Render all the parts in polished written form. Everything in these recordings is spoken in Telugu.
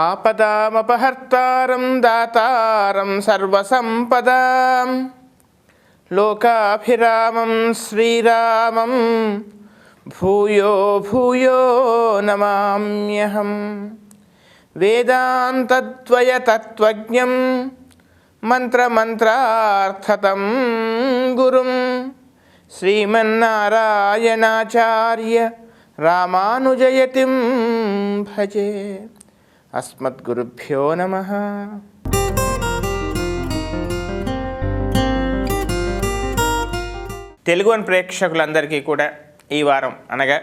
ఆపదామపహర్తారం దాతారం సర్వసంపదాం లోకాభిరామం శ్రీరామం భూయో భూయో నమామ్యహం. వేదాంతద్వయతత్వజ్ఞం మంత్రమంత్రార్థతం గురుం శ్రీమన్నారాయణాచార్య రామానుజయతిం భజే. అస్మద్గురుభ్యో నమః. తెలుగు వన్ ప్రేక్షకులందరికీ కూడా ఈ వారం అనగా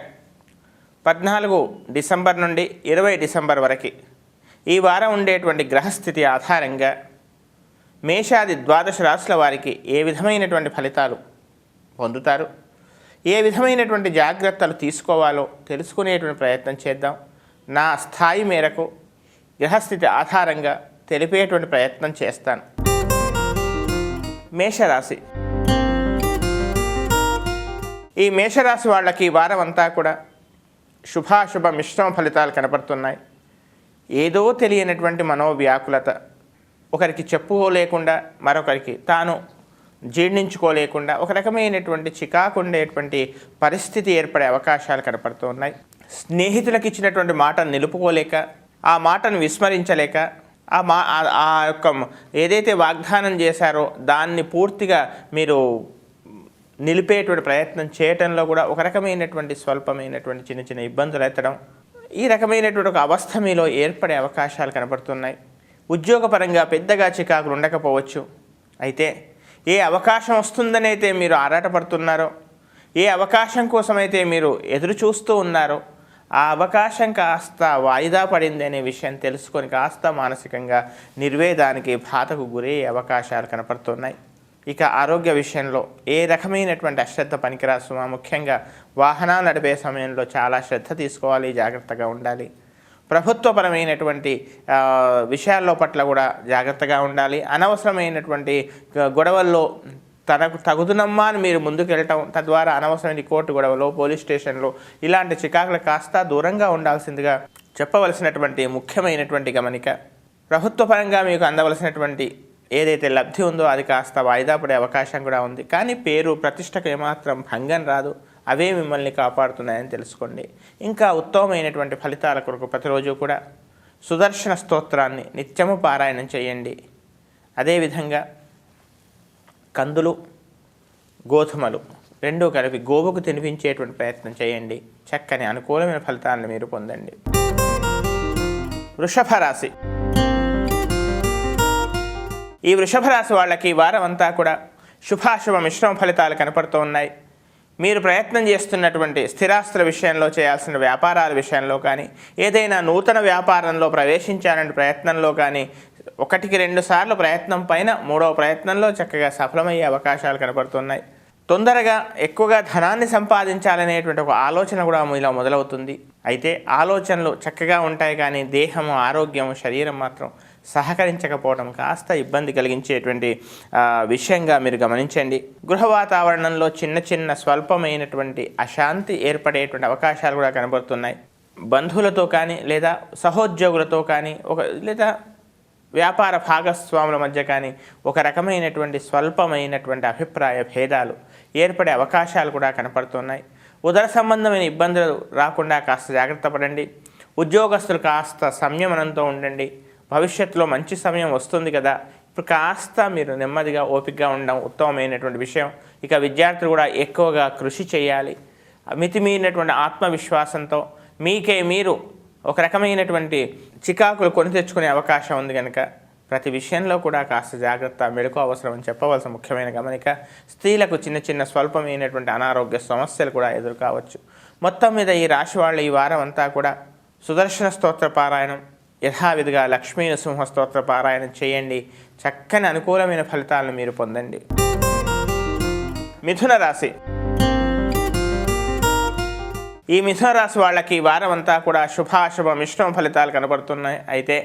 14 డిసెంబర్ నుండి 20 డిసెంబర్ వరకు ఈ వారం ఉండేటువంటి గ్రహస్థితి ఆధారంగా మేషాది ద్వాదశ రాశుల వారికి ఏ విధమైనటువంటి ఫలితాలు పొందుతారు, ఏ విధమైనటువంటి జాగ్రత్తలు తీసుకోవాలో తెలుసుకునేటువంటి ప్రయత్నం చేద్దాం. నా స్థాయి మేరకు గ్రహస్థితి ఆధారంగా తెలిపేటువంటి ప్రయత్నం చేస్తాను. మేషరాశి. ఈ మేషరాశి వాళ్ళకి ఈ వారం అంతా కూడా శుభాశుభ మిశ్రమ ఫలితాలు కనపడుతున్నాయి. ఏదో తెలియనటువంటి మనోవ్యాకులత, ఒకరికి చెప్పుకోలేకుండా మరొకరికి తాను జీర్ణించుకోలేకుండా ఒక రకమైనటువంటి చికాకుండేటువంటి పరిస్థితి ఏర్పడే అవకాశాలు కనపడుతూ ఉన్నాయి. స్నేహితులకు ఇచ్చినటువంటి మాటను నిలుపుకోలేక, ఆ మాటను విస్మరించలేక, ఆ యొక్క ఏదైతే వాగ్దానం చేశారో దాన్ని పూర్తిగా మీరు నిలిపేటువంటి ప్రయత్నం చేయటంలో కూడా ఒక రకమైనటువంటి స్వల్పమైనటువంటి చిన్న చిన్న ఇబ్బందులు ఎత్తడం, ఈ రకమైనటువంటి ఒక అవస్థ మీలో ఏర్పడే అవకాశాలు కనపడుతున్నాయి. ఉద్యోగపరంగా పెద్దగా చికాకులు ఉండకపోవచ్చు. అయితే ఏ అవకాశం వస్తుందనైతే మీరు ఆరాటపడుతున్నారో, ఏ అవకాశం కోసమైతే మీరు ఎదురు చూస్తూ ఉన్నారో ఆ అవకాశం కాస్త వాయిదా పడింది అనే విషయం తెలుసుకొని కాస్త మానసికంగా నిర్వేదానికి బాధకు గురయ్యే అవకాశాలు కనపడుతున్నాయి. ఇక ఆరోగ్య విషయంలో ఏ రకమైనటువంటి అశ్రద్ధ పనికిరాదు. ముఖ్యంగా వాహనాలు నడిపే సమయంలో చాలా శ్రద్ధ తీసుకోవాలి, జాగ్రత్తగా ఉండాలి. ప్రభుత్వపరమైనటువంటి విషయాల్లో పట్ల కూడా జాగ్రత్తగా ఉండాలి. అనవసరమైనటువంటి గొడవల్లో తనకు తగుదునమ్మా అని మీరు ముందుకు వెళ్ళటం, తద్వారా అనవసరమైన కోర్టు గొడవలో, పోలీస్ స్టేషన్లో ఇలాంటి చికాకులు కాస్త దూరంగా ఉండాల్సిందిగా చెప్పవలసినటువంటి ముఖ్యమైనటువంటి గమనిక. ప్రభుత్వపరంగా మీకు అందవలసినటువంటి ఏదైతే లబ్ధి ఉందో అది కాస్త వాయిదా పడే అవకాశం కూడా ఉంది. కానీ పేరు ప్రతిష్టకు ఏమాత్రం భంగం రాదు. అవే మిమ్మల్ని కాపాడుతున్నాయని తెలుసుకోండి. ఇంకా ఉత్తమమైనటువంటి ఫలితాల కొరకు ప్రతిరోజు కూడా సుదర్శన స్తోత్రాన్ని నిత్యము పారాయణం చేయండి. అదేవిధంగా కందులు, గోధుమలు రెండూ కలిపి గోవుకు తినిపించేటువంటి ప్రయత్నం చేయండి. చక్కని అనుకూలమైన ఫలితాలను మీరు పొందండి. వృషభ రాశి. ఈ వృషభ రాశి వాళ్ళకి ఈ వారం అంతా కూడా శుభాశుభ మిశ్రమ ఫలితాలు కనపడుతూ ఉన్నాయి. మీరు ప్రయత్నం చేస్తున్నటువంటి స్థిరాస్తుల విషయంలో, చేయాల్సిన వ్యాపారాల విషయంలో కానీ, ఏదైనా నూతన వ్యాపారంలో ప్రవేశించాలనే ప్రయత్నంలో కానీ 1-2 సార్లు ప్రయత్నం పైన 3వ ప్రయత్నంలో చక్కగా సఫలమయ్యే అవకాశాలు కనపడుతున్నాయి. తొందరగా ఎక్కువగా ధనాన్ని సంపాదించాలనేటువంటి ఒక ఆలోచన కూడా మీలో మొదలవుతుంది. అయితే ఆలోచనలు చక్కగా ఉంటాయి కానీ దేహము, ఆరోగ్యము, శరీరం మాత్రం సహకరించకపోవడం కాస్త ఇబ్బంది కలిగించేటువంటి విషయంగా మీరు గమనించండి. గృహ వాతావరణంలో చిన్న చిన్న స్వల్పమైనటువంటి అశాంతి ఏర్పడేటువంటి అవకాశాలు కూడా కనబడుతున్నాయి. బంధువులతో కానీ, లేదా సహోద్యోగులతో కానీ, లేదా వ్యాపార భాగస్వాముల మధ్య కానీ ఒక రకమైనటువంటి స్వల్పమైనటువంటి అభిప్రాయ భేదాలు ఏర్పడే అవకాశాలు కూడా కనపడుతున్నాయి. ఉదర సంబంధమైన ఇబ్బందులు రాకుండా కాస్త జాగ్రత్త పడండి. ఉద్యోగస్తులు కాస్త సంయమనంతో ఉండండి. భవిష్యత్తులో మంచి సమయం వస్తుంది కదా, ఇప్పుడు కాస్త మీరు నెమ్మదిగా ఓపికగా ఉండడం ఉత్తమమైనటువంటి విషయం. ఇక విద్యార్థులు కూడా ఎక్కువగా కృషి చేయాలి. మితిమీరినటువంటి ఆత్మవిశ్వాసంతో మీకే మీరు ఒక రకమైనటువంటి చికాకులు కొని తెచ్చుకునే అవకాశం ఉంది కనుక ప్రతి విషయంలో కూడా కాస్త జాగ్రత్త, మెళుకు అవసరం అని చెప్పవలసిన ముఖ్యమైన గమనిక. స్త్రీలకు చిన్న చిన్న స్వల్పమైనటువంటి అనారోగ్య సమస్యలు కూడా ఎదురు కావచ్చు. మొత్తం మీద ఈ రాశి వాళ్ళు ఈ వారం అంతా కూడా సుదర్శన స్తోత్ర పారాయణం, యథావిధిగా లక్ష్మీ నృసింహ స్తోత్ర పారాయణం చేయండి. చక్కని అనుకూలమైన ఫలితాలను మీరు పొందండి. మిథున రాశి. ఈ మిథున రాశి వాళ్ళకి ఈ వారం అంతా కూడా శుభాశుభ మిశ్రమ ఫలితాలు కనబడుతున్నాయి. అయితే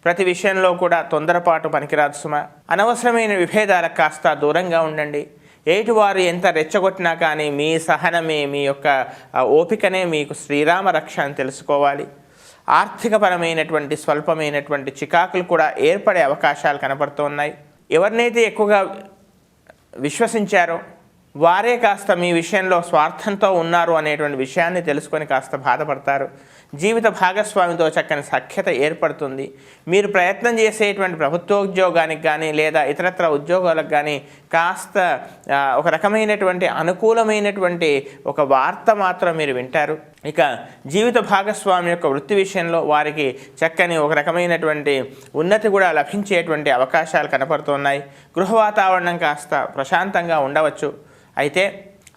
ప్రతి విషయంలో కూడా తొందరపాటు పనికిరాదు సుమ. అనవసరమైన విభేదాలకు కాస్త దూరంగా ఉండండి. ఏటివారు ఎంత రెచ్చగొట్టినా కానీ మీ సహనమే, మీ యొక్క ఓపికనే మీకు శ్రీరామ రక్ష అని తెలుసుకోవాలి. ఆర్థికపరమైనటువంటి స్వల్పమైనటువంటి చికాకులు కూడా ఏర్పడే అవకాశాలు కనపడుతూ ఉన్నాయి. ఎవరినైతే ఎక్కువగా విశ్వసించారో వారే కాస్త మీ విషయంలో స్వార్థంతో ఉన్నారు అనేటువంటి విషయాన్ని తెలుసుకొని కాస్త బాధపడతారు. జీవిత భాగస్వామితో చక్కని సఖ్యత ఏర్పడుతుంది. మీరు ప్రయత్నం చేసేటువంటి ప్రభుత్వోద్యోగానికి కానీ లేదా ఇతరత్ర ఉద్యోగాలకు కానీ కాస్త ఒక రకమైనటువంటి అనుకూలమైనటువంటి ఒక వార్త మాత్రం మీరు వింటారు. ఇక జీవిత భాగస్వామి యొక్క వృత్తి విషయంలో వారికి చక్కని ఒక రకమైనటువంటి ఉన్నతి కూడా లభించేటువంటి అవకాశాలు కనపడుతున్నాయి. గృహ వాతావరణం కాస్త ప్రశాంతంగా ఉండవచ్చు. అయితే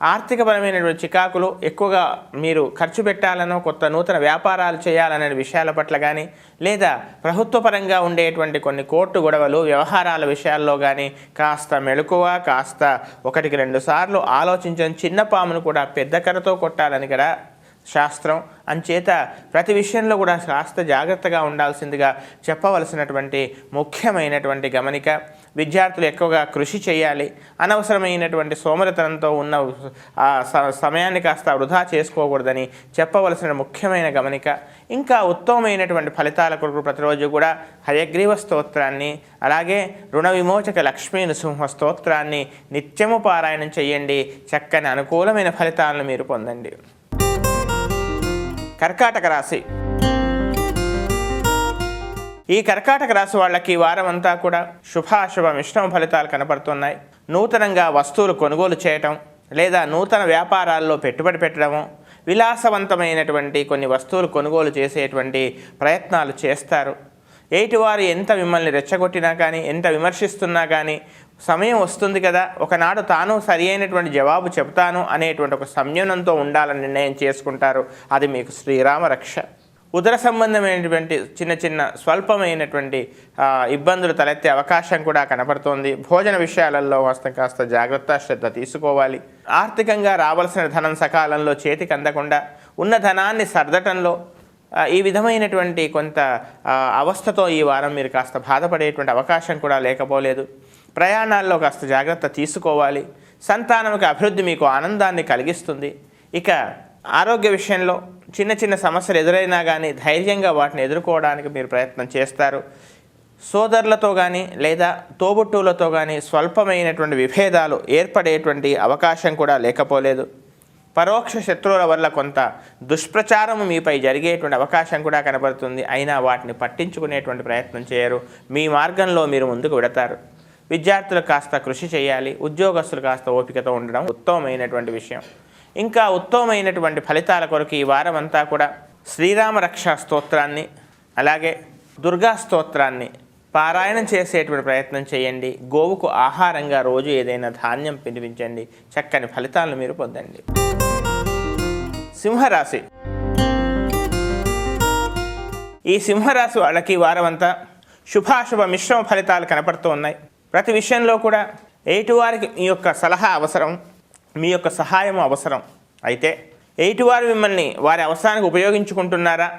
ఆర్థికపరమైనటువంటి చికాకులు ఎక్కువగా మీరు ఖర్చు పెట్టాలనో కొత్త నూతన వ్యాపారాలు చేయాలనే విషయాల పట్ల కానీ లేదా ప్రభుత్వపరంగా ఉండేటువంటి కొన్ని కోర్టు గొడవలు వ్యవహారాల విషయాల్లో కానీ కాస్త మెలకువ, కాస్త 1-2 సార్లు ఆలోచించని చిన్న పామును కూడా పెద్ద కర్రతో కొట్టాలని కదా శాస్త్రం. అంచేత ప్రతి విషయంలో కూడా కాస్త జాగ్రత్తగా ఉండాల్సిందిగా చెప్పవలసినటువంటి ముఖ్యమైనటువంటి గమనిక. విద్యార్థులు ఎక్కువగా కృషి చేయాలి. అనవసరమైనటువంటి సోమరితనంతో ఉన్న సమయాన్ని కాస్త వృధా చేసుకోకూడదని చెప్పవలసిన ముఖ్యమైన గమనిక. ఇంకా ఉత్తమమైనటువంటి ఫలితాల కొరకు ప్రతిరోజు కూడా హయగ్రీవ స్తోత్రాన్ని అలాగే రుణ విమోచక లక్ష్మీ నృసింహ స్తోత్రాన్ని నిత్యము పారాయణం చేయండి. చక్కని అనుకూలమైన ఫలితాలను మీరు పొందండి. కర్కాటక రాశి. ఈ కర్కాటక రాశి వాళ్ళకి వారం అంతా కూడా శుభాశుభ మిశ్రమ ఫలితాలు కనపడుతున్నాయి. నూతనంగా వస్తువులు కొనుగోలు చేయటం లేదా నూతన వ్యాపారాల్లో పెట్టుబడి పెట్టడము, విలాసవంతమైనటువంటి కొన్ని వస్తువులు కొనుగోలు చేసేటువంటి ప్రయత్నాలు చేస్తారు. ఎయిటివారు ఎంత మిమ్మల్ని రెచ్చగొట్టినా కానీ ఎంత విమర్శిస్తున్నా కానీ సమయం వస్తుంది కదా, ఒకనాడు తాను సరి అయినటువంటి జవాబు చెబుతాను అనేటువంటి ఒక సంయమనంతో ఉండాలని నిర్ణయం చేసుకుంటారు. అది మీకు శ్రీరామ రక్ష. ఉదర సంబంధమైనటువంటి చిన్న చిన్న స్వల్పమైనటువంటి ఇబ్బందులు తలెత్తే అవకాశం కూడా కనపడుతోంది. భోజన విషయాలలో కాస్త జాగ్రత్త శ్రద్ధ తీసుకోవాలి. ఆర్థికంగా రావాల్సిన ధనం సకాలంలో చేతికి అందకుండా ఉన్న ధనాన్ని సర్దటంలో ఈ విధమైనటువంటి కొంత అవస్థతో ఈ వారం మీరు కాస్త బాధపడేటువంటి అవకాశం కూడా లేకపోలేదు. ప్రయాణాల్లో కాస్త జాగ్రత్త తీసుకోవాలి. సంతానంకి అభివృద్ధి మీకు ఆనందాన్ని కలిగిస్తుంది. ఇక ఆరోగ్య విషయంలో చిన్న చిన్న సమస్యలు ఎదురైనా కానీ ధైర్యంగా వాటిని ఎదుర్కోవడానికి మీరు ప్రయత్నం చేస్తారు. సోదరులతో కానీ లేదా తోబుట్టువులతో కానీ స్వల్పమైనటువంటి విభేదాలు ఏర్పడేటువంటి అవకాశం కూడా లేకపోలేదు. పరోక్ష శత్రువుల వల్ల కొంత దుష్ప్రచారం మీపై జరిగేటువంటి అవకాశం కూడా కనబడుతుంది. అయినా వాటిని పట్టించుకునేటువంటి ప్రయత్నం చేయరు. మీ మార్గంలో మీరు ముందుకు వెడతారు. విద్యార్థులు కాస్త కృషి చేయాలి. ఉద్యోగస్తులు కాస్త ఓపికతో ఉండడం ఉత్తమమైనటువంటి విషయం. ఇంకా ఉత్తమమైనటువంటి ఫలితాల కొరకు ఈ వారం అంతా కూడా శ్రీరామ రక్షా స్తోత్రాన్ని అలాగే దుర్గా స్తోత్రాన్ని పారాయణం చేసేటువంటి ప్రయత్నం చేయండి. గోవుకు ఆహారంగా రోజు ఏదైనా ధాన్యం తినిపించండి. చక్కని ఫలితాలను మీరు పొందండి. సింహరాశి. ఈ సింహరాశి వాళ్ళకి వారమంతా శుభాశుభ మిశ్రమ ఫలితాలు కనపడుతూ ఉన్నాయి. ప్రతి విషయంలో కూడా ఎయిటివారికి మీ యొక్క సలహా అవసరం, మీ యొక్క సహాయం అవసరం. అయితే ఎయిటివారు మిమ్మల్ని వారి అవసరానికి ఉపయోగించుకుంటున్నారా,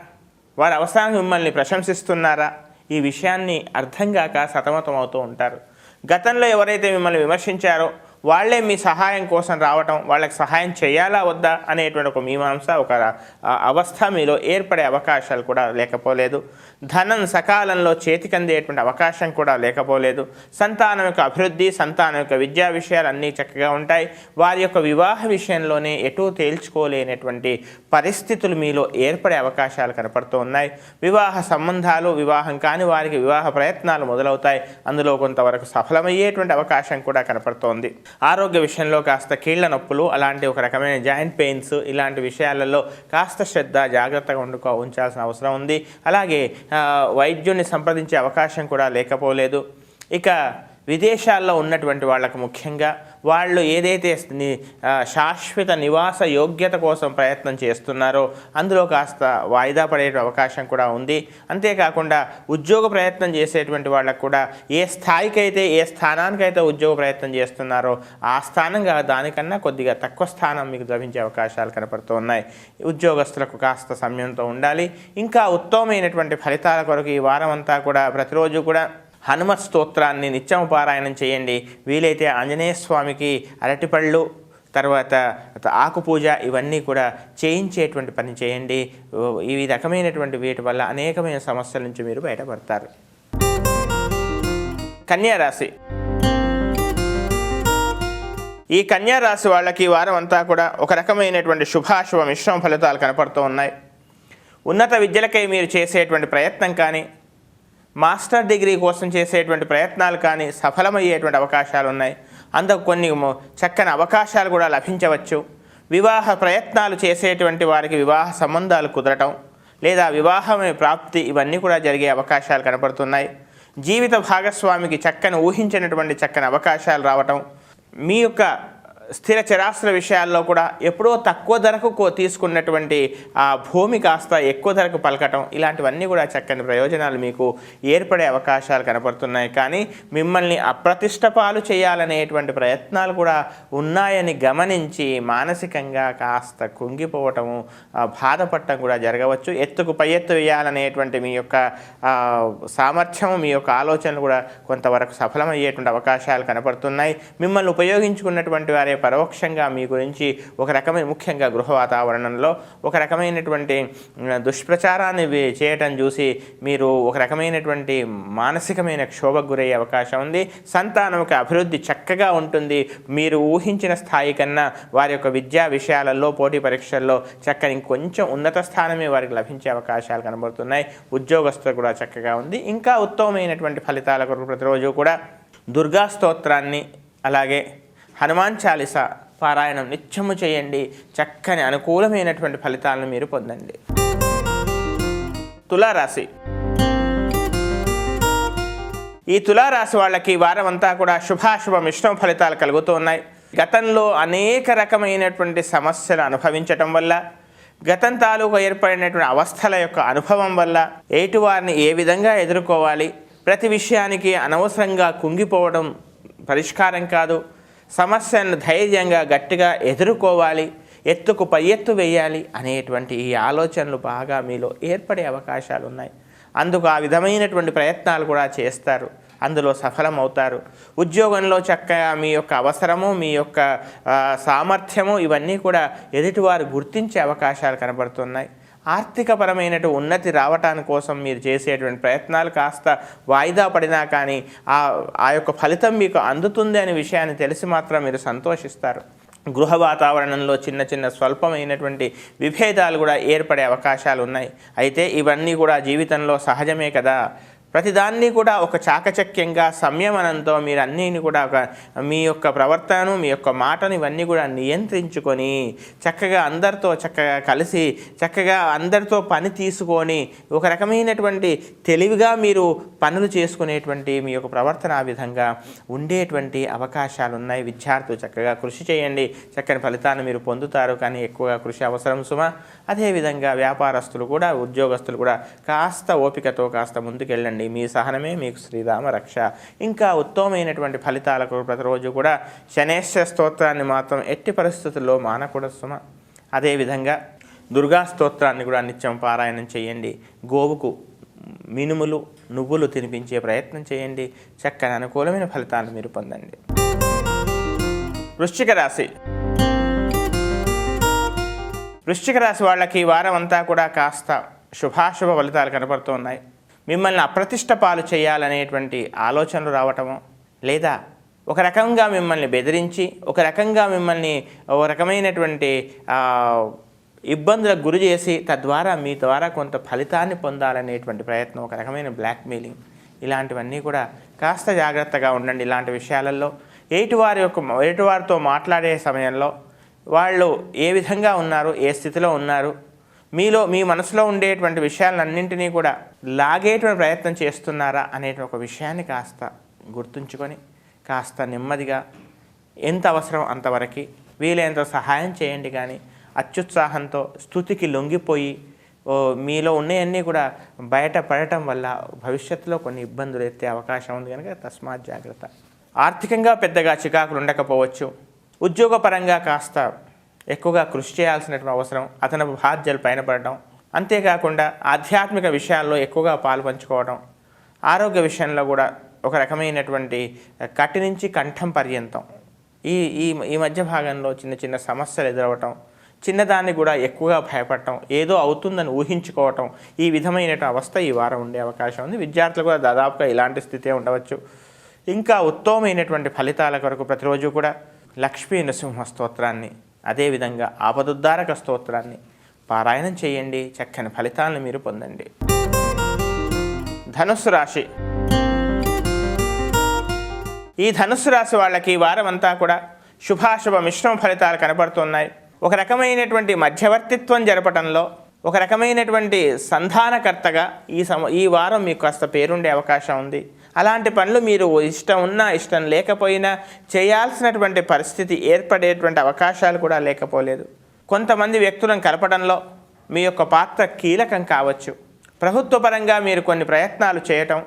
వారి అవసరానికి మిమ్మల్ని ప్రశంసిస్తున్నారా, ఈ విషయాన్ని అర్థం కాక సతమతం అవుతూ ఉంటారు. గతంలో ఎవరైతే మిమ్మల్ని విమర్శించారో వాళ్ళే మీ సహాయం కోసం రావటం, వాళ్ళకి సహాయం చేయాలా వద్దా అనేటువంటి ఒక మీమాంస, ఒక అవస్థ మీలో ఏర్పడే అవకాశాలు కూడా లేకపోలేదు. ధనం సకాలంలో చేతికందేటువంటి అవకాశం కూడా లేకపోలేదు. సంతానం యొక్క అభివృద్ధి, సంతానం యొక్క విద్యా విషయాలు అన్నీ చక్కగా ఉంటాయి. వారి యొక్క వివాహ విషయంలోనే ఎటూ తేల్చుకోలేనటువంటి పరిస్థితులు మీలో ఏర్పడే అవకాశాలు కనపడుతూ ఉన్నాయి. వివాహ సంబంధాలు, వివాహం కాని వారికి వివాహ ప్రయత్నాలు మొదలవుతాయి. అందులో కొంతవరకు సఫలమయ్యేటువంటి అవకాశం కూడా కనపడుతోంది. ఆరోగ్య విషయంలో కాస్త కీళ్ల నొప్పులు, అలాంటి ఒక రకమైన జాయింట్ పెయిన్స్, ఇలాంటి విషయాలలో కాస్త శ్రద్ధ జాగ్రత్తగా ఉంచాల్సిన అవసరం ఉంది. అలాగే వైద్యుని సంప్రదించే అవకాశం కూడా లేకపోలేదు. ఇక విదేశాల్లో ఉన్నటువంటి వాళ్ళకు ముఖ్యంగా వాళ్ళు ఏదైతే శాశ్వత నివాస యోగ్యత కోసం ప్రయత్నం చేస్తున్నారో అందులో కాస్త వాయిదా పడే అవకాశం కూడా ఉంది. అంతేకాకుండా ఉద్యోగ ప్రయత్నం చేసేటువంటి వాళ్ళకు కూడా ఏ స్థాయికైతే, ఏ స్థానానికైతే ఉద్యోగ ప్రయత్నం చేస్తున్నారో ఆ స్థానంగా దానికన్నా కొద్దిగా తక్కువ స్థానం మీకు లభించే అవకాశాలు కనపడుతూ ఉన్నాయి. ఉద్యోగస్తులకు కాస్త సమయంతో ఉండాలి. ఇంకా ఉత్తమమైనటువంటి ఫలితాల కొరకు ఈ వారం అంతా కూడా ప్రతిరోజు కూడా హనుమత్ స్తోత్రాన్ని నిత్యం పారాయణం చేయండి. వీలైతే ఆంజనేయ స్వామికి అరటిపళ్ళు, తర్వాత ఆకు పూజ ఇవన్నీ కూడా చేయించేటువంటి పని చేయండి. ఈ రకమైనటువంటి వీటి వల్ల అనేకమైన సమస్యల నుంచి మీరు బయటపడతారు. కన్యా రాశి. ఈ కన్యా రాశి వాళ్ళకి ఈ వారం అంతా కూడా ఒక రకమైనటువంటి శుభాశుభ మిశ్రమ ఫలితాలు కనపడుతూ ఉన్నాయి. ఉన్నత విద్యలకై మీరు చేసేటువంటి ప్రయత్నం కానీ, మాస్టర్ డిగ్రీ కోసం చేసేటువంటి ప్రయత్నాలు కానీ సఫలమయ్యేటువంటి అవకాశాలు ఉన్నాయి. అందుకు కొన్ని చక్కని అవకాశాలు కూడా లభించవచ్చు. వివాహ ప్రయత్నాలు చేసేటువంటి వారికి వివాహ సంబంధాలు కుదరటం లేదా వివాహమే ప్రాప్తి ఇవన్నీ కూడా జరిగే అవకాశాలు కనపడుతున్నాయి. జీవిత భాగస్వామికి చక్కని ఊహించినటువంటి చక్కని అవకాశాలు రావటం, మీ యొక్క స్థిర చరాస్తుల విషయాల్లో కూడా ఎప్పుడో తక్కువ ధరకు తీసుకున్నటువంటి ఆ భూమి కాస్త ఎక్కువ ధరకు పలకటం, ఇలాంటివన్నీ కూడా చక్కని ప్రయోజనాలు మీకు ఏర్పడే అవకాశాలు కనపడుతున్నాయి. కానీ మిమ్మల్ని అప్రతిష్ట పాలు చేయాలనేటువంటి ప్రయత్నాలు కూడా ఉన్నాయని గమనించి మానసికంగా కాస్త కుంగిపోవటము, బాధపడటం కూడా జరగవచ్చు. ఎత్తుకు పై ఎత్తు వేయాలనేటువంటి మీ యొక్క సామర్థ్యం, మీ యొక్క ఆలోచనలు కూడా కొంతవరకు సఫలమయ్యేటువంటి అవకాశాలు కనపడుతున్నాయి. మిమ్మల్ని ఉపయోగించుకున్నటువంటి వారే పరోక్షంగా మీ గురించి ఒక రకమైన, ముఖ్యంగా గృహ వాతావరణంలో ఒక రకమైనటువంటి దుష్ప్రచారాన్ని చేయటం చూసి మీరు ఒక రకమైనటువంటి మానసికమైన క్షోభకు గురయ్యే అవకాశం ఉంది. సంతానంకి అభివృద్ధి చక్కగా ఉంటుంది. మీరు ఊహించిన స్థాయి కన్నా వారి యొక్క విద్యా విషయాలలో, పోటీ పరీక్షల్లో చక్కని కొంచెం ఉన్నత స్థానమే వారికి లభించే అవకాశాలు కనబడుతున్నాయి. ఉద్యోగస్తులు కూడా చక్కగా ఉంది. ఇంకా ఉత్తమమైనటువంటి ఫలితాల కొరకు ప్రతిరోజు కూడా దుర్గా స్తోత్రాన్ని అలాగే హనుమాన్ చాలీసా పారాయణం నిత్యము చేయండి. చక్కని అనుకూలమైనటువంటి ఫలితాలను మీరు పొందండి. తులారాశి. ఈ తులారాశి వాళ్ళకి వారం అంతా కూడా శుభాశుభ మిశ్రమ ఫలితాలు కలుగుతూ ఉన్నాయి. గతంలో అనేక రకమైనటువంటి సమస్యలు అనుభవించటం వల్ల, గతం తాలూకు ఏర్పడినటువంటి అవస్థల యొక్క అనుభవం వల్ల ఎటువారిని ఏ విధంగా ఎదుర్కోవాలి, ప్రతి విషయానికి అనవసరంగా కుంగిపోవడం పరిష్కారం కాదు, సమస్యను ధైర్యంగా గట్టిగా ఎదుర్కోవాలి, ఎత్తుకు పై ఎత్తు వేయాలి అనేటువంటి ఈ ఆలోచనలు బాగా మీలో ఏర్పడే అవకాశాలు ఉన్నాయి. అందుకు ఆ విధమైనటువంటి ప్రయత్నాలు కూడా చేస్తారు, అందులో సఫలమవుతారు. ఉద్యోగంలో చక్కగా మీ యొక్క అవసరము, మీ యొక్క సామర్థ్యము ఇవన్నీ కూడా ఎదుటివారు గుర్తించే అవకాశాలు కనబడుతున్నాయి. ఆర్థికపరమైన ఉన్నతి రావటాని కోసం మీరు చేసేటువంటి ప్రయత్నాలు కాస్త వాయిదా పడినా కానీ ఆ యొక్క ఫలితం మీకు అందుతుంది అనే విషయాన్ని తెలిసి మాత్రం మీరు సంతోషిస్తారు. గృహ వాతావరణంలో చిన్న చిన్న స్వల్పమైనటువంటి విభేదాలు కూడా ఏర్పడే అవకాశాలు ఉన్నాయి. అయితే ఇవన్నీ కూడా జీవితంలో సహజమే కదా. ప్రతిదాన్ని కూడా ఒక చాకచక్యంగా సంయమనంతో మీరు అన్నిని కూడా మీ యొక్క ప్రవర్తనను, మీ యొక్క మాటను ఇవన్నీ కూడా నియంత్రించుకొని చక్కగా అందరితో చక్కగా కలిసి చక్కగా అందరితో పని తీసుకొని ఒక రకమైనటువంటి తెలివిగా మీరు పనులు చేసుకునేటువంటి మీ యొక్క ప్రవర్తన ఆ విధంగా ఉండేటువంటి అవకాశాలు ఉన్నాయి. విద్యార్థులు చక్కగా కృషి చేయండి, చక్కని ఫలితాన్ని మీరు పొందుతారు. కానీ ఎక్కువగా కృషి అవసరం సుమ. అదేవిధంగా వ్యాపారస్తులు కూడా, ఉద్యోగస్తులు కూడా కాస్త ఓపికతో కాస్త ముందుకెళ్ళండి. మీ సహనమే మీకు శ్రీరామ రక్ష. ఇంకా ఉత్తమమైనటువంటి ఫలితాలకు ప్రతిరోజు కూడా శనేశ్వర స్తోత్రాన్ని మాత్రం ఎట్టి పరిస్థితుల్లో మానకూడదు సుమ. అదేవిధంగా దుర్గా స్తోత్రాన్ని కూడా నిత్యం పారాయణం చేయండి. గోవుకు మినుములు, నువ్వులు తినిపించే ప్రయత్నం చేయండి. చక్కని అనుకూలమైన ఫలితాలను మీరు పొందండి. వృశ్చిక రాశి. వృశ్చిక రాశి వాళ్ళకి వారం అంతా కూడా కాస్త శుభాశుభ ఫలితాలు కనపడుతూ ఉన్నాయి. మిమ్మల్ని అప్రతిష్ట పాలు చేయాలనేటువంటి ఆలోచనలు రావటము, లేదా ఒక రకంగా మిమ్మల్ని బెదిరించి, ఒక రకంగా మిమ్మల్ని ఒక రకమైనటువంటి ఇబ్బందులకు గురి చేసి తద్వారా మీ ద్వారా కొంత ఫలితాన్ని పొందాలనేటువంటి ప్రయత్నం, ఒక రకమైన బ్లాక్మెయిలింగ్, ఇలాంటివన్నీ కూడా కాస్త జాగ్రత్తగా ఉండండి. ఇలాంటి విషయాలలో ఎటువారితో మాట్లాడే సమయంలో వాళ్ళు ఏ విధంగా ఉన్నారు, ఏ స్థితిలో ఉన్నారు, మీ మనసులో ఉండేటువంటి విషయాలన్నింటినీ కూడా లాగేటువంటి ప్రయత్నం చేస్తున్నారా అనే ఒక విషయాన్ని కాస్త గుర్తుంచుకొని కాస్త నెమ్మదిగా ఎంత అవసరం అంతవరకు వీలైనంత సహాయం చేయండి. కానీ అత్యుత్సాహంతో స్తుతికి లొంగిపోయి మీలో ఉన్నవన్నీ కూడా బయటపడటం వల్ల భవిష్యత్తులో కొన్ని ఇబ్బందులు ఎత్తే అవకాశం ఉంది. కనుక తస్మాత్ జాగ్రత్త. ఆర్థికంగా పెద్దగా చికాకులు ఉండకపోవచ్చు. ఉద్యోగపరంగా కాస్త ఎక్కువగా కృషి చేయాల్సినటువంటి అవసరం, అదనపు బాధ్యతలు పైన పడటం, అంతేకాకుండా ఆధ్యాత్మిక విషయాల్లో ఎక్కువగా పాలు పంచుకోవడం, ఆరోగ్య విషయంలో కూడా ఒక రకమైనటువంటి కటి నుంచి కంఠం పర్యంతం ఈ ఈ ఈ మధ్య భాగంలో చిన్న చిన్న సమస్యలు ఎదురవటం, చిన్నదాన్ని కూడా ఎక్కువగా భయపడటం, ఏదో అవుతుందని ఊహించుకోవటం, ఈ విధమైన అవస్థ ఈ వారం ఉండే అవకాశం ఉంది. విద్యార్థులు కూడా దాదాపుగా ఇలాంటి స్థితే ఉండవచ్చు. ఇంకా ఉత్తమమైనటువంటి ఫలితాల కొరకు ప్రతిరోజు కూడా లక్ష్మీ నృసింహ స్తోత్రాన్ని, అదేవిధంగా ఆపదుద్ధారక స్తోత్రాన్ని పారాయణం చేయండి. చక్కని ఫలితాలను మీరు పొందండి. ధనుస్సు రాశి. ఈ ధనుస్సు రాశి వాళ్ళకి ఈ వారం అంతా కూడా శుభాశుభ మిశ్రమ ఫలితాలు కనపడుతున్నాయి. ఒక రకమైనటువంటి మధ్యవర్తిత్వం జరపడంలో, ఒక రకమైనటువంటి సంధానకర్తగా ఈ వారం మీకు కాస్త పేరుండే అవకాశం ఉంది. అలాంటి పనులు మీరు ఇష్టం ఉన్నా ఇష్టం లేకపోయినా చేయాల్సినటువంటి పరిస్థితి ఏర్పడేటువంటి అవకాశాలు కూడా లేకపోలేదు. కొంతమంది వ్యక్తులను కలపడంలో మీ యొక్క పాత్ర కీలకం కావచ్చు. ప్రభుత్వపరంగా మీరు కొన్ని ప్రయత్నాలు చేయటం,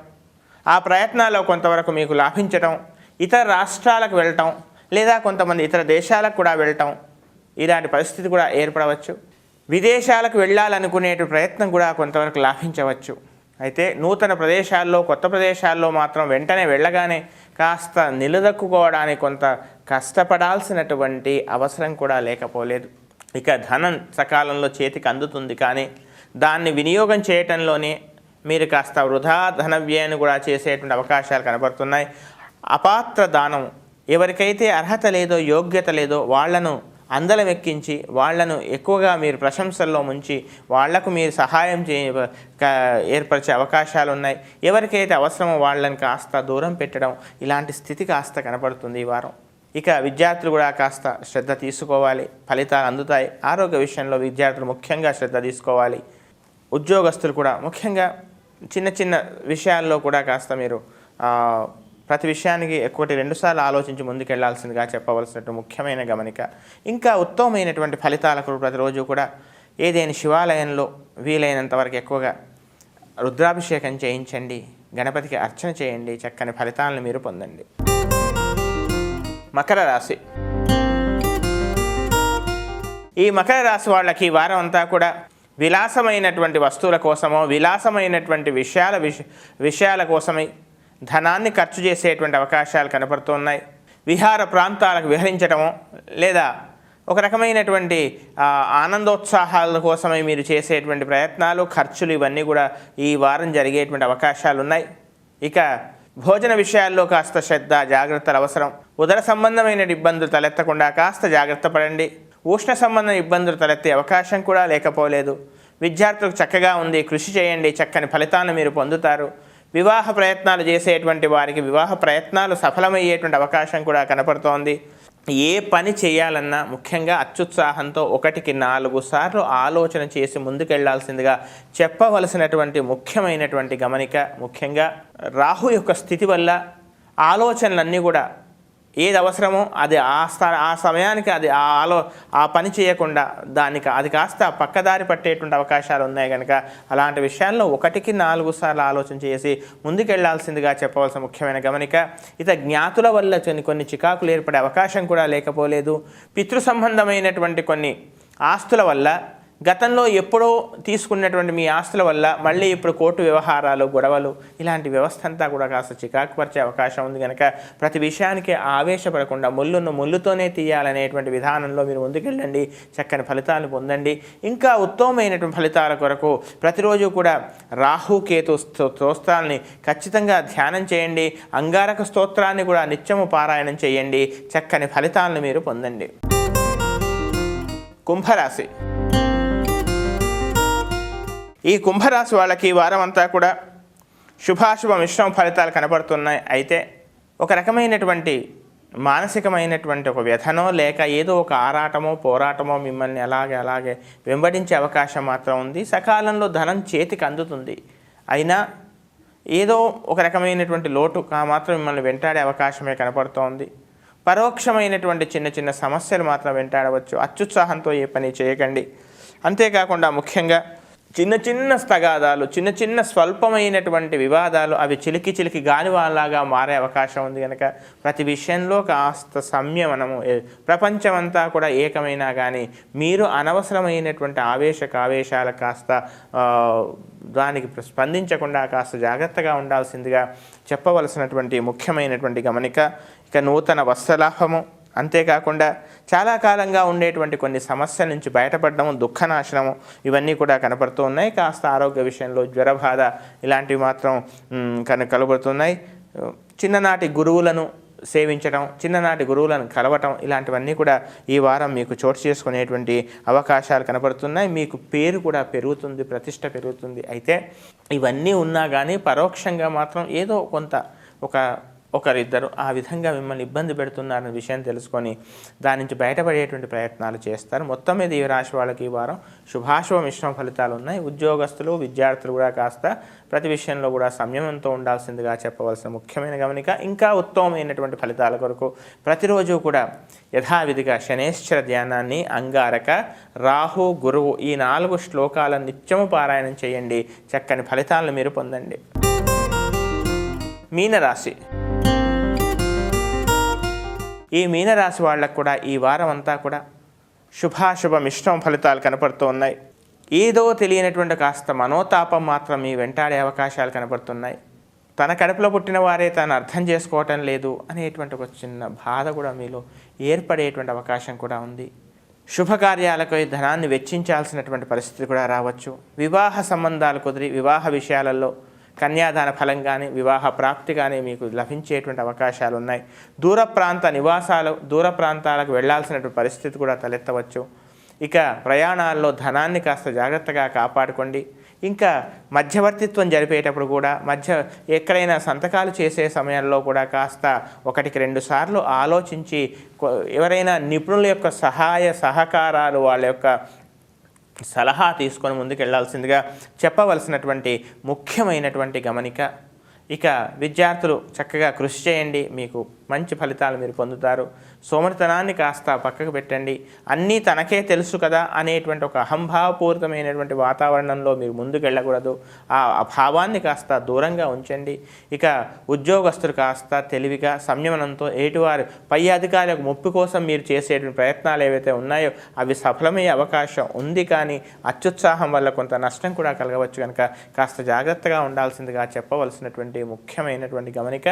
ఆ ప్రయత్నాల్లో కొంతవరకు మీకు లాభించటం, ఇతర రాష్ట్రాలకు వెళ్ళటం, లేదా కొంతమంది ఇతర దేశాలకు కూడా వెళ్ళటం, ఇలాంటి పరిస్థితి కూడా ఏర్పడవచ్చు. విదేశాలకు వెళ్ళాలనుకునే ప్రయత్నం కూడా కొంతవరకు లాభించవచ్చు. అయితే నూతన ప్రదేశాల్లో, కొత్త ప్రదేశాల్లో మాత్రం వెంటనే వెళ్ళగానే కాస్త నిలదొక్కుకోవడానికి కొంత కష్టపడాల్సినటువంటి అవసరం కూడా లేకపోలేదు. ఇక ధనం సకాలంలో చేతికి అందుతుంది, కానీ దాన్ని వినియోగం చేయటంలోనే మీరు కాస్త వృధా ధన వ్యయాన్ని కూడా చేసేటువంటి అవకాశాలు కనబడుతున్నాయి. అపాత్ర దానం, ఎవరికైతే అర్హత లేదో, యోగ్యత లేదో వాళ్లను అందలం ఎక్కించి, వాళ్లను ఎక్కువగా మీరు ప్రశంసల్లో ముంచి వాళ్లకు మీరు సహాయం ఏర్పరిచే అవకాశాలు ఉన్నాయి. ఎవరికైతే అవసరమో వాళ్ళని కాస్త దూరం పెట్టడం, ఇలాంటి స్థితి కాస్త కనపడుతుంది ఈ వారం. ఇక విద్యార్థులు కూడా కాస్త శ్రద్ధ తీసుకోవాలి, ఫలితాలు అందుతాయి. ఆరోగ్య విషయంలో విద్యార్థులు ముఖ్యంగా శ్రద్ధ తీసుకోవాలి. ఉద్యోగస్తులు కూడా ముఖ్యంగా చిన్న చిన్న విషయాల్లో కూడా కాస్త మీరు ప్రతి విషయానికి 1-2 సార్లు ఆలోచించి ముందుకెళ్లాల్సిందిగా చెప్పవలసినట్టు ముఖ్యమైన గమనిక. ఇంకా ఉత్తమమైనటువంటి ఫలితాలకు ప్రతిరోజు కూడా ఏదైనా శివాలయంలో వీలైనంత వరకు ఎక్కువగా రుద్రాభిషేకం చేయించండి, గణపతికి అర్చన చేయండి. చక్కని ఫలితాలను మీరు పొందండి. మకర రాశి. ఈ మకర రాశి వాళ్ళకి ఈ వారం అంతా కూడా విలాసమైనటువంటి వస్తువుల కోసమో, విలాసమైనటువంటి విషయాల కోసమై ధనాన్ని ఖర్చు చేసేటువంటి అవకాశాలు కనపడుతున్నాయి. విహార ప్రాంతాలకు విహరించడమో, లేదా ఒక రకమైనటువంటి ఆనందోత్సాహాల కోసమై మీరు చేసేటువంటి ప్రయత్నాలు, ఖర్చులు, ఇవన్నీ కూడా ఈ వారం జరిగేటువంటి అవకాశాలు ఉన్నాయి. ఇక భోజన విషయాల్లో కాస్త శ్రద్ధ, జాగ్రత్తలు అవసరం. ఉదర సంబంధమైన ఇబ్బందులు తలెత్తకుండా కాస్త జాగ్రత్త పడండి. ఉష్ణ సంబంధ ఇబ్బందులు తలెత్తే అవకాశం కూడా లేకపోలేదు. విద్యార్థులకు చక్కగా ఉంది, కృషి చేయండి, చక్కని ఫలితాన్ని మీరు పొందుతారు. వివాహ ప్రయత్నాలు చేసేటువంటి వారికి వివాహ ప్రయత్నాలు సఫలమయ్యేటువంటి అవకాశం కూడా కనపడుతోంది. ఏ పని చేయాలన్నా ముఖ్యంగా అత్యుత్సాహంతో 1-4 సార్లు ఆలోచన చేసి ముందుకెళ్లాల్సిందిగా చెప్పవలసినటువంటి ముఖ్యమైనటువంటి గమనిక. ముఖ్యంగా రాహు యొక్క స్థితి వల్ల ఆలోచనలన్నీ కూడా ఏది అవసరమో అది ఆ సమయానికి అది ఆ పని చేయకుండా అది కాస్త పక్కదారి పట్టేటువంటి అవకాశాలు ఉన్నాయి. కనుక అలాంటి విషయాల్లో 1-4 సార్లు ఆలోచన చేసి ముందుకెళ్లాల్సిందిగా చెప్పవలసిన ముఖ్యమైన గమనిక. జ్ఞాతుల వల్ల కొన్ని చికాకులు ఏర్పడే అవకాశం కూడా లేకపోలేదు. పితృ సంబంధమైనటువంటి కొన్ని ఆస్తుల వల్ల, గతంలో ఎప్పుడో తీసుకున్నటువంటి మీ ఆస్తుల వల్ల మళ్ళీ ఇప్పుడు కోర్టు వ్యవహారాలు, గొడవలు, ఇలాంటి వ్యవస్థ అంతా కూడా కాస్త చికాకుపరిచే అవకాశం ఉంది. కనుక ప్రతి విషయానికి ఆవేశపడకుండా ముళ్ళుతోనే తీయాలనేటువంటి విధానంలో మీరు ముందుకెళ్ళండి. చక్కని ఫలితాలు పొందండి. ఇంకా ఉత్తమమైనటువంటి ఫలితాల కొరకు ప్రతిరోజు కూడా రాహుకేతు స్తోత్రాలని ఖచ్చితంగా ధ్యానం చేయండి. అంగారక స్తోత్రాన్ని కూడా నిత్యము పారాయణం చేయండి. చక్కని ఫలితాలను మీరు పొందండి. కుంభరాశి. ఈ కుంభరాశి వాళ్ళకి ఈ వారం అంతా కూడా శుభాశుభ మిశ్రమ ఫలితాలు కనపడుతున్నాయి. అయితే ఒక రకమైనటువంటి మానసికమైనటువంటి ఒక వ్యధనో, లేక ఏదో ఒక ఆరాటమో, పోరాటమో మిమ్మల్ని అలాగే వెంబడించే అవకాశం మాత్రం ఉంది. సకాలంలో ధనం చేతికి అందుతుంది. అయినా ఏదో ఒక రకమైనటువంటి లోటు మాత్రం మిమ్మల్ని వెంటాడే అవకాశమే కనపడుతోంది. పరోక్షమైనటువంటి చిన్న సమస్యలు మాత్రం వెంటాడవచ్చు. అత్యుత్సాహంతో ఏ పని చేయకండి. అంతేకాకుండా ముఖ్యంగా చిన్న స్తగాదాలు, చిన్న స్వల్పమైనటువంటి వివాదాలు, అవి చిలికి గాలివాలాగా మారే అవకాశం ఉంది. కనుక ప్రతి విషయంలో కాస్త సంయమనము. ప్రపంచమంతా కూడా ఏకమైనా కానీ మీరు అనవసరమైనటువంటి ఆవేశాలకు కాస్త దానికి స్పందించకుండా కాస్త జాగ్రత్తగా ఉండాల్సిందిగా చెప్పవలసినటువంటి ముఖ్యమైనటువంటి గమనిక. ఇక నూతన వస్త్రలాభము, అంతేకాకుండా చాలా కాలంగా ఉండేటువంటి కొన్ని సమస్యల నుంచి బయటపడడం, దుఃఖనాశనము ఇవన్నీ కూడా కనపడుతూ ఉన్నాయి. కాస్త ఆరోగ్య విషయంలో జ్వర బాధ ఇలాంటివి మాత్రం కనబడుతున్నాయి. చిన్ననాటి గురువులను సేవించడం, చిన్ననాటి గురువులను కలవటం ఇలాంటివన్నీ కూడా ఈ వారం మీకు చోటు చేసుకునేటువంటి అవకాశాలు కనపడుతున్నాయి. మీకు పేరు కూడా పెరుగుతుంది, ప్రతిష్ట పెరుగుతుంది. అయితే ఇవన్నీ ఉన్నా కానీ పరోక్షంగా మాత్రం ఏదో కొంత ఒకరిద్దరు ఆ విధంగా మిమ్మల్ని ఇబ్బంది పెడుతున్నారనే విషయం తెలుసుకొని దాని నుంచి బయటపడేటువంటి ప్రయత్నాలు చేస్తారు. మొత్తం మీద ఈ రాశి వాళ్ళకి ఈ వారం శుభాశుభ మిశ్రమ ఫలితాలు ఉన్నాయి. ఉద్యోగస్తులు, విద్యార్థులు కూడా కాస్త ప్రతి విషయంలో కూడా సంయమంతో ఉండాల్సిందిగా చెప్పవలసిన ముఖ్యమైన గమనిక. ఇంకా ఉత్తమమైనటువంటి ఫలితాల కొరకు ప్రతిరోజు కూడా యథావిధిగా శనేశ్వర ధ్యానాన్ని, అంగారక, రాహు, గురువు ఈ 4 శ్లోకాలను నిత్యము పారాయణం చేయండి. చక్కని ఫలితాలను మీరు పొందండి. మీనరాశి. ఈ మీనరాశి వాళ్ళకు కూడా ఈ వారం అంతా కూడా శుభాశుభ మిశ్రమ ఫలితాలు కనపడుతూ ఉన్నాయి. ఏదో తెలియనటువంటి కాస్త మనోతాపం మాత్రం మీ వెంటాడే అవకాశాలు కనపడుతున్నాయి. తన కడుపులో పుట్టిన వారే తాను అర్థం చేసుకోవటం లేదు అనేటువంటి ఒక చిన్న బాధ కూడా మీలో ఏర్పడేటువంటి అవకాశం కూడా ఉంది. శుభకార్యాలకు ధనాన్ని వెచ్చించాల్సినటువంటి పరిస్థితి కూడా రావచ్చు. వివాహ సంబంధాలు కుదిరి వివాహ విషయాలలో కన్యాదాన ఫలం కానీ, వివాహ ప్రాప్తి కానీ మీకు లభించేటువంటి అవకాశాలు ఉన్నాయి. దూర ప్రాంతాలకు వెళ్లాల్సినటువంటి పరిస్థితి కూడా తలెత్తవచ్చు. ఇక ప్రయాణాల్లో ధనాన్ని కాస్త జాగ్రత్తగా కాపాడుకోండి. ఇంకా మధ్యవర్తిత్వం జరిపేటప్పుడు కూడా ఎక్కడైనా సంతకాలు చేసే సమయంలో కూడా కాస్త 1-2 సార్లు ఆలోచించి ఎవరైనా నిపుణుల యొక్క సహకారాలు, వాళ్ళ యొక్క సలహా తీసుకొని ముందుకు వెళ్ళాల్సిందిగా చెప్పవలసినటువంటి ముఖ్యమైనటువంటి గమనిక. ఇక విద్యార్థులు చక్కగా కృషి చేయండి, మీకు మంచి ఫలితాలు మీరు పొందుతారు. సోమరితనాన్ని కాస్త పక్కకు పెట్టండి. అన్నీ తనకే తెలుసు కదా అనేటువంటి ఒక అహంభావపూరితమైనటువంటి వాతావరణంలో మీరు ముందుకు వెళ్ళకూడదు. ఆ అభావాన్ని కాస్త దూరంగా ఉంచండి. ఇక ఉద్యోగస్తులు కాస్త తెలివిగా, సంయమనంతో ఎటువారు పై అధికారులకు ముప్పు కోసం మీరు చేసేటువంటి ప్రయత్నాలు ఏవైతే ఉన్నాయో అవి సఫలమయ్యే అవకాశం ఉంది. కానీ అత్యుత్సాహం వల్ల కొంత నష్టం కూడా కలగవచ్చు. కనుక కాస్త జాగ్రత్తగా ఉండాల్సిందిగా చెప్పవలసినటువంటి ముఖ్యమైనటువంటి గమనిక.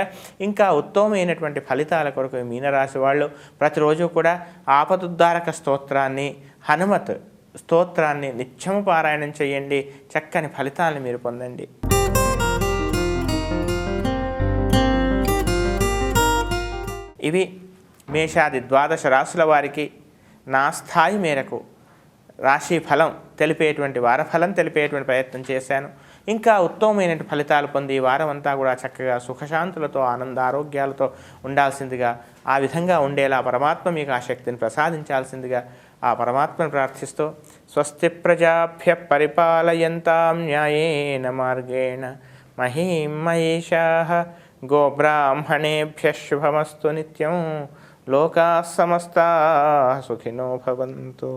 ఇంకా ఉత్తమమైనటువంటి ఫలితాల కొరకు మీనరాశి వాళ్ళు ప్రతిరోజు కూడా ఆపదుద్ధారక స్తోత్రాన్ని, హనుమత్ స్తోత్రాన్ని నిత్యము పారాయణం చేయండి. చక్కని ఫలితాలను మీరు పొందండి. ఇవి మేషాది 12 రాశుల వారికి నా స్థాయి మేరకు రాశి ఫలం తెలిపేటువంటి, వారఫలం తెలిపేటువంటి ప్రయత్నం చేశాను. ఇంకా ఉత్తమమైన ఫలితాలు పొంది ఈ వారం అంతా కూడా చక్కగా సుఖశాంతులతో, ఆనంద ఆరోగ్యాలతో ఉండాల్సిందిగా, ఆ విధంగా ఉండేలా పరమాత్మ మీకు ఆ శక్తిని ప్రసాదించాల్సిందిగా ఆ పరమాత్మను ప్రార్థిస్తూ స్వస్తి ప్రజాభ్య పరిపాలయంతాం న్యాయేన మార్గేణ మహీం మహేషాః గోబ్రాహ్మణేభ్యః శుభమస్తు నిత్యం. లోకాః సమస్తాః సుఖినో భవంతు.